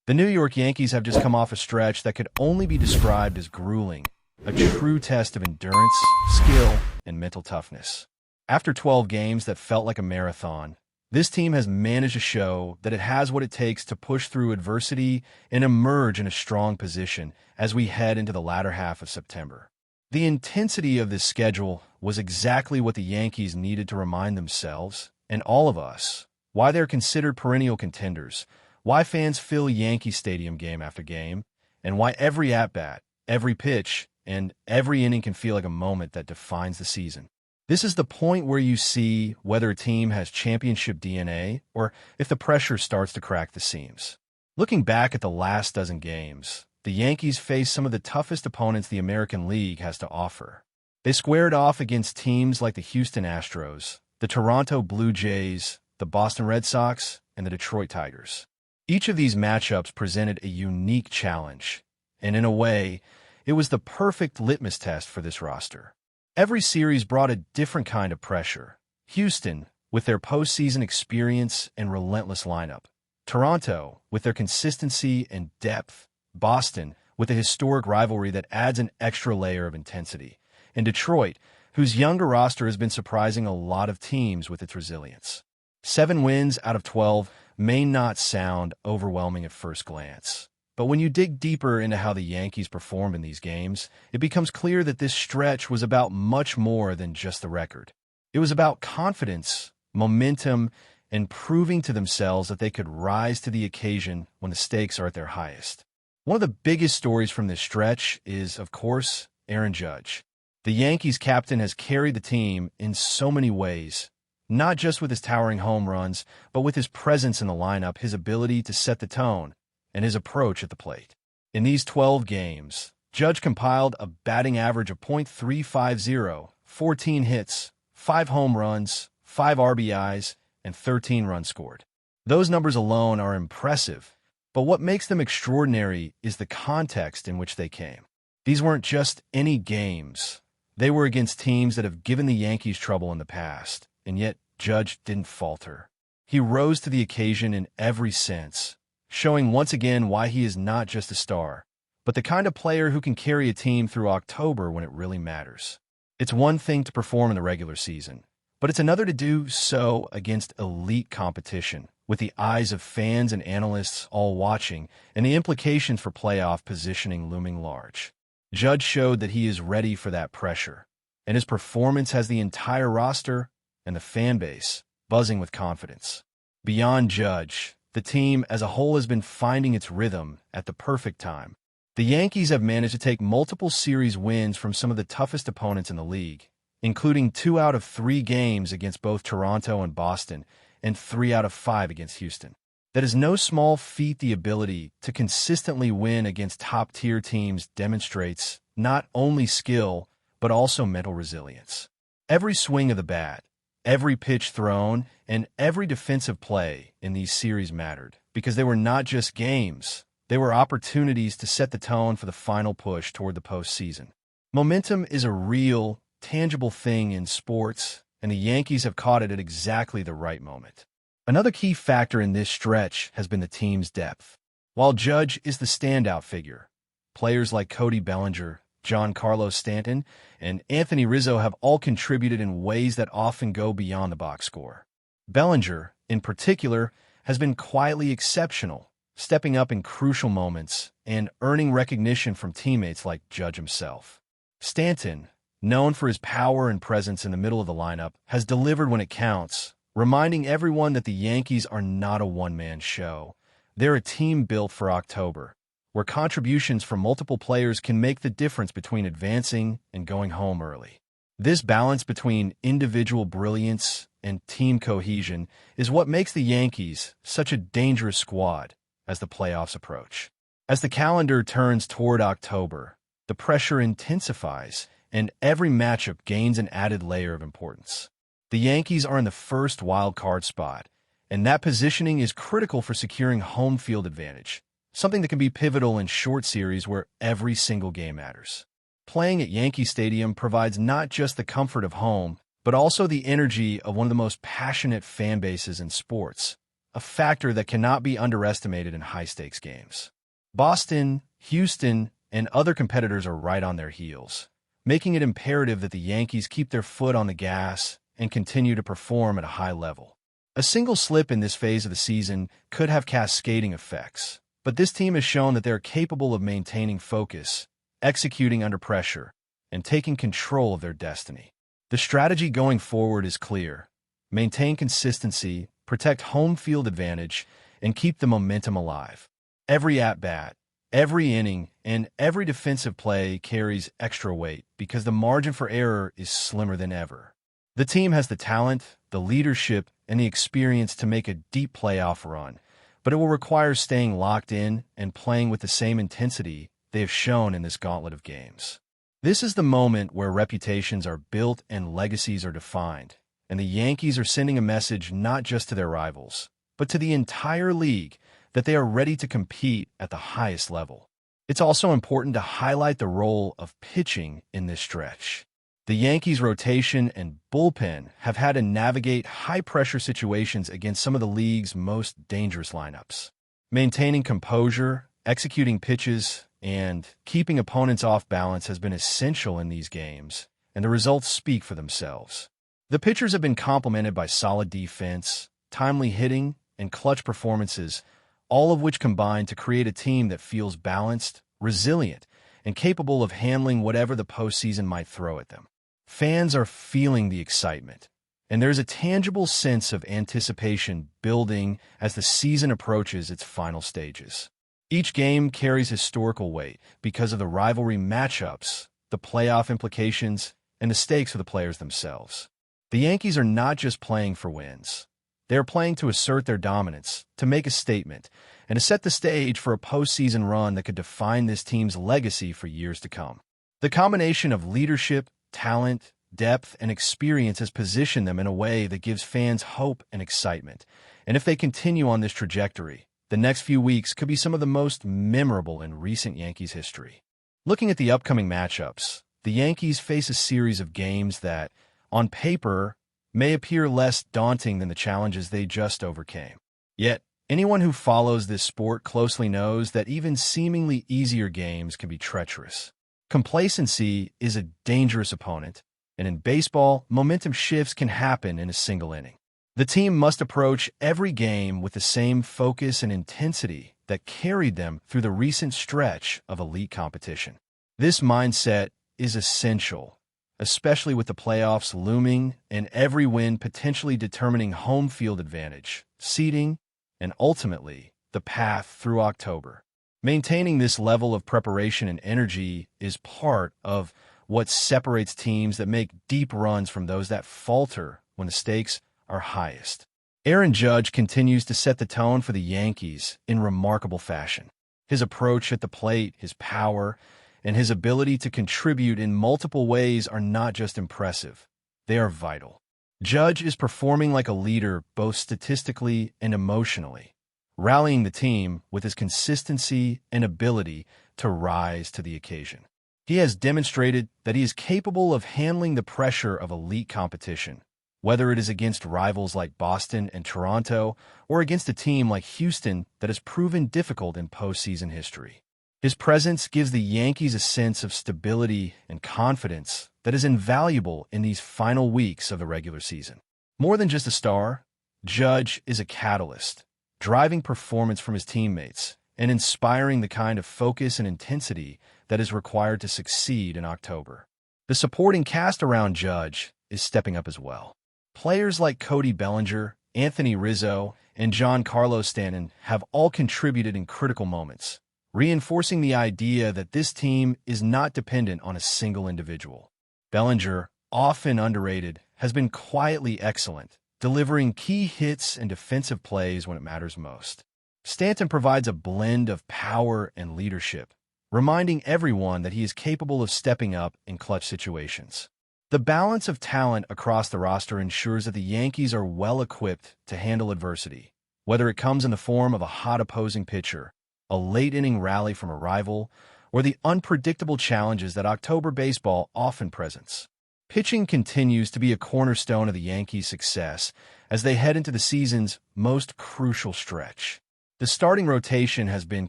The New York Yankees have just come off a stretch that could only be described as grueling, a true test of endurance, skill, and mental toughness. After 12 games that felt like a marathon, this team has managed to show that it has what it takes to push through adversity and emerge in a strong position as we head into the latter half of September. The intensity of this schedule was exactly what the Yankees needed to remind themselves, and all of us, why they're considered perennial contenders, why fans fill Yankee Stadium game after game, and why every at-bat, every pitch, and every inning can feel like a moment that defines the season. This is the point where you see whether a team has championship DNA or if the pressure starts to crack the seams. Looking back at the last dozen games, the Yankees faced some of the toughest opponents the American League has to offer. They squared off against teams like the Houston Astros, the Toronto Blue Jays, the Boston Red Sox, and the Detroit Tigers. Each of these matchups presented a unique challenge, and in a way, it was the perfect litmus test for this roster. Every series brought a different kind of pressure. Houston, with their postseason experience and relentless lineup. Toronto, with their consistency and depth. Boston, with a historic rivalry that adds an extra layer of intensity. And Detroit, whose younger roster has been surprising a lot of teams with its resilience. 7 wins out of 12 may not sound overwhelming at first glance. But when you dig deeper into how the Yankees performed in these games, it becomes clear that this stretch was about much more than just the record. It was about confidence, momentum, and proving to themselves that they could rise to the occasion when the stakes are at their highest. One of the biggest stories from this stretch is, of course, Aaron Judge. The Yankees captain has carried the team in so many ways, not just with his towering home runs, but with his presence in the lineup, his ability to set the tone, and his approach at the plate. In these 12 games, Judge compiled a batting average of .350, 14 hits, 5 home runs, 5 RBIs, and 13 runs scored. Those numbers alone are impressive, but what makes them extraordinary is the context in which they came. These weren't just any games. They were against teams that have given the Yankees trouble in the past, and yet Judge didn't falter. He rose to the occasion in every sense, showing once again why he is not just a star, but the kind of player who can carry a team through October when it really matters. It's one thing to perform in the regular season, but it's another to do so against elite competition, with the eyes of fans and analysts all watching, and the implications for playoff positioning looming large. Judge showed that he is ready for that pressure, and his performance has the entire roster and the fan base buzzing with confidence. Beyond Judge, the team as a whole has been finding its rhythm at the perfect time. The Yankees have managed to take multiple series wins from some of the toughest opponents in the league, including 2 out of 3 games against both Toronto and Boston, and 3 out of 5 against Houston. That is no small feat. The ability to consistently win against top-tier teams demonstrates not only skill, but also mental resilience. Every swing of the bat, every pitch thrown, and every defensive play in these series mattered, because they were not just games. They were opportunities to set the tone for the final push toward the postseason. Momentum is a real, tangible thing in sports, and the Yankees have caught it at exactly the right moment. Another key factor in this stretch has been the team's depth. While Judge is the standout figure, players like Cody Bellinger, Giancarlo Stanton, and Anthony Rizzo have all contributed in ways that often go beyond the box score. Bellinger, in particular, has been quietly exceptional, stepping up in crucial moments and earning recognition from teammates like Judge himself. Stanton, known for his power and presence in the middle of the lineup, has delivered when it counts, reminding everyone that the Yankees are not a one-man show. They're a team built for October, where contributions from multiple players can make the difference between advancing and going home early. This balance between individual brilliance and team cohesion is what makes the Yankees such a dangerous squad as the playoffs approach. As the calendar turns toward October, the pressure intensifies, and every matchup gains an added layer of importance. The Yankees are in the first wild card spot, and that positioning is critical for securing home field advantage, something that can be pivotal in short series where every single game matters. Playing at Yankee Stadium provides not just the comfort of home, but also the energy of one of the most passionate fan bases in sports, a factor that cannot be underestimated in high-stakes games. Boston, Houston, and other competitors are right on their heels, making it imperative that the Yankees keep their foot on the gas and continue to perform at a high level. A single slip in this phase of the season could have cascading effects, but this team has shown that they are capable of maintaining focus, executing under pressure, and taking control of their destiny. The strategy going forward is clear: maintain consistency, protect home field advantage, and keep the momentum alive. Every at-bat, every inning, and every defensive play carries extra weight because the margin for error is slimmer than ever. The team has the talent, the leadership, and the experience to make a deep playoff run, but it will require staying locked in and playing with the same intensity they have shown in this gauntlet of games. This is the moment where reputations are built and legacies are defined, and the Yankees are sending a message not just to their rivals, but to the entire league that they are ready to compete at the highest level. It's also important to highlight the role of pitching in this stretch. The Yankees' rotation and bullpen have had to navigate high-pressure situations against some of the league's most dangerous lineups. Maintaining composure, executing pitches, and keeping opponents off balance has been essential in these games, and the results speak for themselves. The pitchers have been complemented by solid defense, timely hitting, and clutch performances, all of which combine to create a team that feels balanced, resilient, and capable of handling whatever the postseason might throw at them. Fans are feeling the excitement, and there's a tangible sense of anticipation building as the season approaches its final stages. Each game carries historical weight because of the rivalry matchups, the playoff implications, and the stakes of the players themselves. The Yankees are not just playing for wins. They are playing to assert their dominance, to make a statement, and to set the stage for a postseason run that could define this team's legacy for years to come. The combination of leadership, talent, depth, and experience has positioned them in a way that gives fans hope and excitement. And if they continue on this trajectory, the next few weeks could be some of the most memorable in recent Yankees history. Looking at the upcoming matchups, the Yankees face a series of games that, on paper, may appear less daunting than the challenges they just overcame. Yet, anyone who follows this sport closely knows that even seemingly easier games can be treacherous. Complacency is a dangerous opponent, and in baseball, momentum shifts can happen in a single inning. The team must approach every game with the same focus and intensity that carried them through the recent stretch of elite competition. This mindset is essential, especially with the playoffs looming and every win potentially determining home field advantage, seeding, and ultimately, the path through October. Maintaining this level of preparation and energy is part of what separates teams that make deep runs from those that falter when the stakes are highest. Aaron Judge continues to set the tone for the Yankees in remarkable fashion. His approach at the plate, his power, and his ability to contribute in multiple ways are not just impressive, they are vital. Judge is performing like a leader both statistically and emotionally, rallying the team with his consistency and ability to rise to the occasion. He has demonstrated that he is capable of handling the pressure of elite competition, whether it is against rivals like Boston and Toronto or against a team like Houston that has proven difficult in postseason history. His presence gives the Yankees a sense of stability and confidence that is invaluable in these final weeks of the regular season. More than just a star, Judge is a catalyst, driving performance from his teammates and inspiring the kind of focus and intensity that is required to succeed in October. The supporting cast around Judge is stepping up as well. Players like Cody Bellinger, Anthony Rizzo, and Giancarlo Stanton have all contributed in critical moments, reinforcing the idea that this team is not dependent on a single individual. Bellinger, often underrated, has been quietly excellent, delivering key hits and defensive plays when it matters most. Stanton provides a blend of power and leadership, reminding everyone that he is capable of stepping up in clutch situations. The balance of talent across the roster ensures that the Yankees are well-equipped to handle adversity, whether it comes in the form of a hot opposing pitcher, a late-inning rally from a rival, or the unpredictable challenges that October baseball often presents. Pitching continues to be a cornerstone of the Yankees' success as they head into the season's most crucial stretch. The starting rotation has been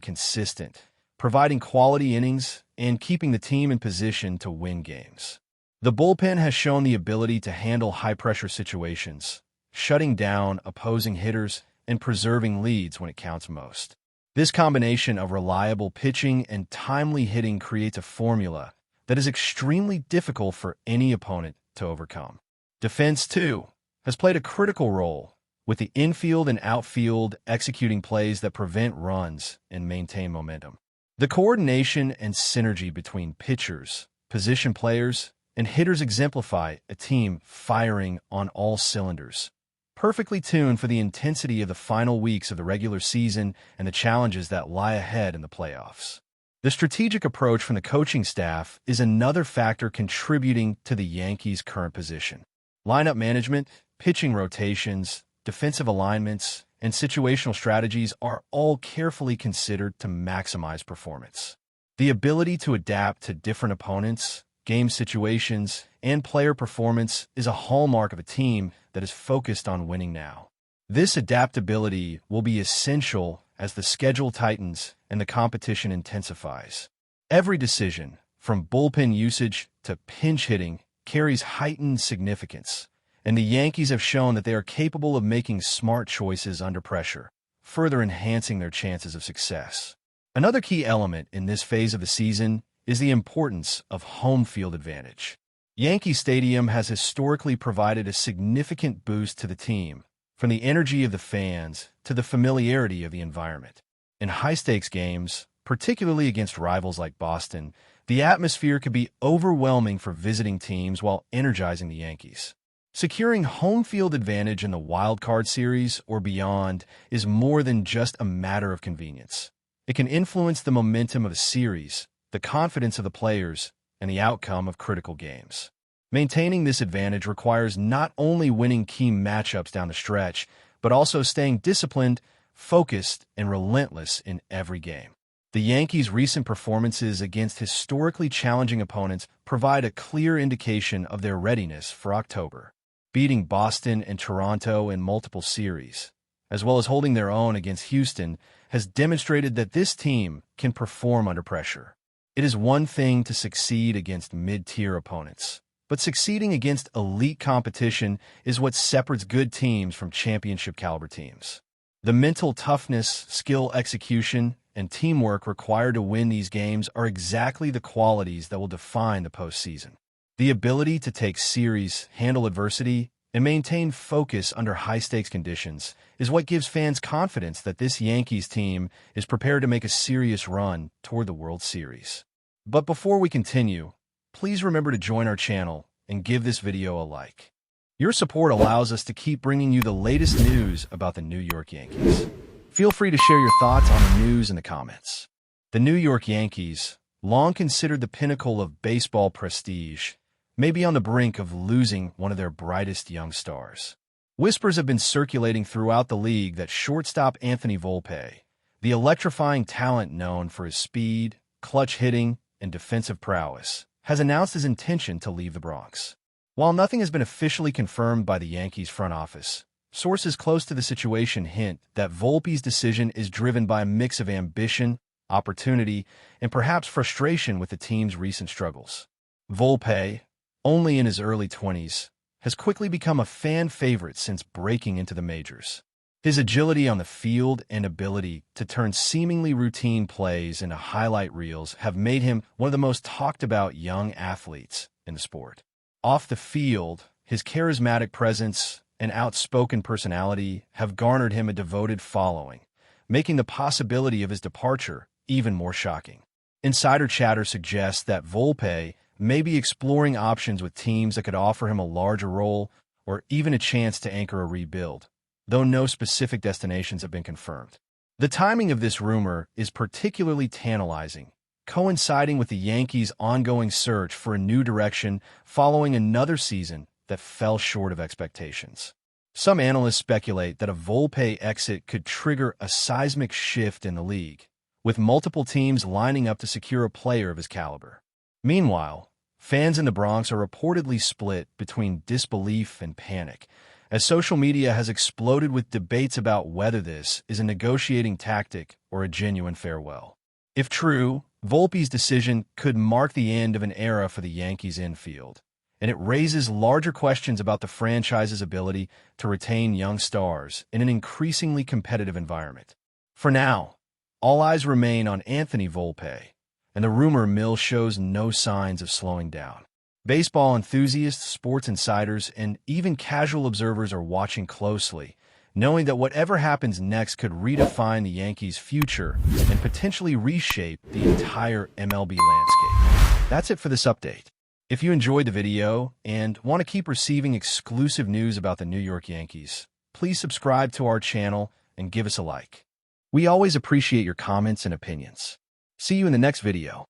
consistent, providing quality innings and keeping the team in position to win games. The bullpen has shown the ability to handle high-pressure situations, shutting down opposing hitters and preserving leads when it counts most. This combination of reliable pitching and timely hitting creates a formula that is extremely difficult for any opponent to overcome. Defense, too, has played a critical role, with the infield and outfield executing plays that prevent runs and maintain momentum. The coordination and synergy between pitchers, position players, and hitters exemplify a team firing on all cylinders, perfectly tuned for the intensity of the final weeks of the regular season and the challenges that lie ahead in the playoffs. The strategic approach from the coaching staff is another factor contributing to the Yankees' current position. Lineup management, pitching rotations, defensive alignments, and situational strategies are all carefully considered to maximize performance. The ability to adapt to different opponents, game situations, and player performance is a hallmark of a team that is focused on winning now. This adaptability will be essential as the schedule tightens and the competition intensifies. Every decision, from bullpen usage to pinch hitting, carries heightened significance, and the Yankees have shown that they are capable of making smart choices under pressure, further enhancing their chances of success. Another key element in this phase of the season is the importance of home field advantage. Yankee Stadium has historically provided a significant boost to the team, from the energy of the fans to the familiarity of the environment. In high-stakes games, particularly against rivals like Boston, the atmosphere could be overwhelming for visiting teams while energizing the Yankees. Securing home field advantage in the wild card series or beyond is more than just a matter of convenience. It can influence the momentum of a series, the confidence of the players, and the outcome of critical games. Maintaining this advantage requires not only winning key matchups down the stretch, but also staying disciplined, focused, and relentless in every game. The Yankees' recent performances against historically challenging opponents provide a clear indication of their readiness for October. Beating Boston and Toronto in multiple series, as well as holding their own against Houston, has demonstrated that this team can perform under pressure. It is one thing to succeed against mid-tier opponents, but succeeding against elite competition is what separates good teams from championship-caliber teams. The mental toughness, skill execution, and teamwork required to win these games are exactly the qualities that will define the postseason. The ability to take series, handle adversity, and maintain focus under high-stakes conditions is what gives fans confidence that this Yankees team is prepared to make a serious run toward the World Series. But before we continue, please remember to join our channel and give this video a like. Your support allows us to keep bringing you the latest news about the New York Yankees. Feel free to share your thoughts on the news in the comments. The New York Yankees, long considered the pinnacle of baseball prestige, may be on the brink of losing one of their brightest young stars. Whispers have been circulating throughout the league that shortstop Anthony Volpe, the electrifying talent known for his speed, clutch hitting, and defensive prowess, has announced his intention to leave the Bronx. While nothing has been officially confirmed by the Yankees front office, sources close to the situation hint that Volpe's decision is driven by a mix of ambition, opportunity, and perhaps frustration with the team's recent struggles. Volpe, only in his early 20s, has quickly become a fan favorite since breaking into the majors. His agility on the field and ability to turn seemingly routine plays into highlight reels have made him one of the most talked-about young athletes in the sport. Off the field, his charismatic presence and outspoken personality have garnered him a devoted following, making the possibility of his departure even more shocking. Insider chatter suggests that Volpe may be exploring options with teams that could offer him a larger role or even a chance to anchor a rebuild, though no specific destinations have been confirmed. The timing of this rumor is particularly tantalizing, coinciding with the Yankees' ongoing search for a new direction following another season that fell short of expectations. Some analysts speculate that a Volpe exit could trigger a seismic shift in the league, with multiple teams lining up to secure a player of his caliber. Meanwhile, Fans in the Bronx are reportedly split between disbelief and panic, as social media has exploded with debates about whether this is a negotiating tactic or a genuine farewell. If true, Volpe's decision could mark the end of an era for the Yankees infield, and it raises larger questions about the franchise's ability to retain young stars in an increasingly competitive environment. For now, all eyes remain on Anthony Volpe, and the rumor mill shows no signs of slowing down. Baseball enthusiasts, sports insiders, and even casual observers are watching closely, knowing that whatever happens next could redefine the Yankees' future and potentially reshape the entire MLB landscape. That's it for this update. If you enjoyed the video and want to keep receiving exclusive news about the New York Yankees, please subscribe to our channel and give us a like. We always appreciate your comments and opinions. See you in the next video.